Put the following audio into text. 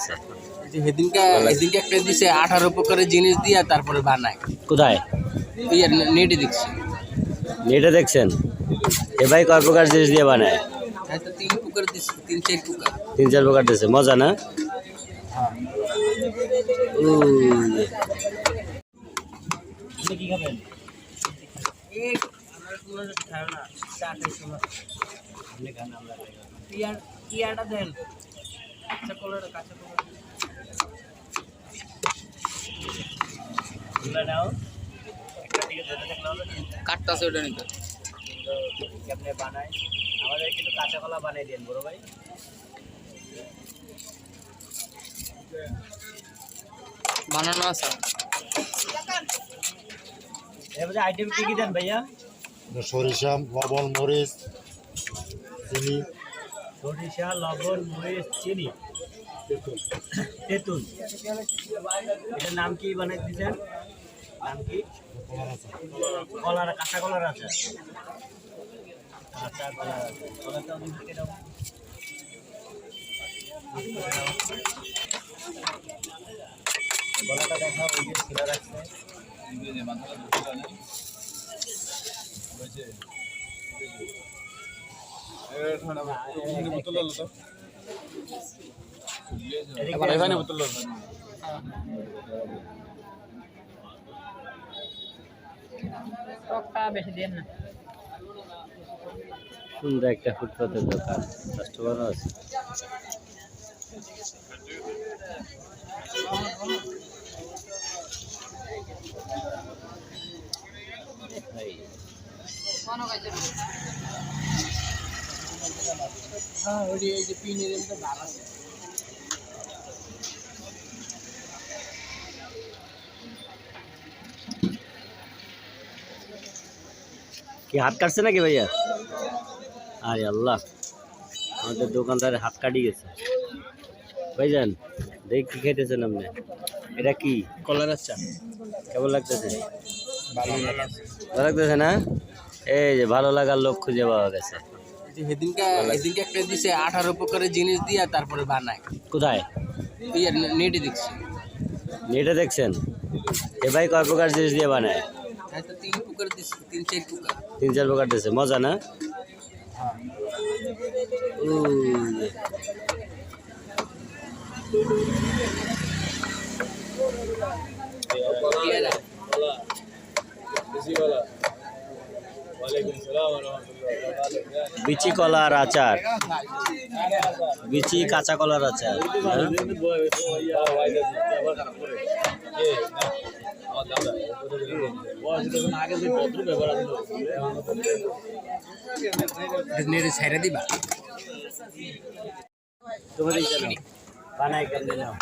সেদিনকে একটা দিছে 18 প্রকারের জিনিস দিয়া তারপরে বানায়। কোথায়? নেটে দেখছি। নেটে দেখছেন? এ ভাই কয় প্রকার জিনিস দিয়ে বানায়? হয়তো 3 প্রকার দিছে, 3-4 প্রকার। 3-4 প্রকার দিয়েছে, মজা না? কি খাবেন? ইয়াটা দেন, কাঁচা কলা কাটতাছে ওটা নিতে কেমনে বানায় আমাদের কিন্তু কাঁচা কলা বানিয়ে দেন বড় ভাই। বানানো আছে। এবারে আইটেম কি কি দেন ভাইয়া? সরিষা, লবণ, মরিচ, চিনি। সরিষা, লবণ, মরিচ, চিনি, তেঁতুল। এটার নাম কি বানাই দিয়েছেন? নাম কি? কলার, কাঁচা কলার আছে। কাঁচা কলার আছে। কলাটাও দিকে দাও। গলাটা দেখাও, ওই যে ছিল রাখছে। সুন্দর একটা ফুটপাতের দোকান, কাস্টমারও আছে। কি হাত কাটছে নাকি ভাইয়া? আরে আল্লাহ, আমাদের দোকানদারের হাত কাটি গেছে। ভাইজান দেখ কি খাইতেছেন আপনি? এটা কি? কলার আচ্ছা কেমন লাগতেছে? ভালো ভালো লাগতেছে না? এই যে ভালো লাগার লোক খুঁজে পাওয়া গেছে। সেদিনকে একটা দিছে 18 প্রকারের জিনিস দিয়া তারপরে বানায়। কোথায়? নেটে দেখছি। নেটে দেখছেন? এ ভাই কয় প্রকার জিনিস দিয়ে বানায়? হয়তো 3 প্রকার দিছে, 3-4 প্রকার। 3-4 প্রকার দিয়েছে, মজা না? বিচি কলার আচার, বিচি কাঁচা কলার আচার। নেটে ছাইরা দিবা। তোমাদের বানাই কেমনে নাও?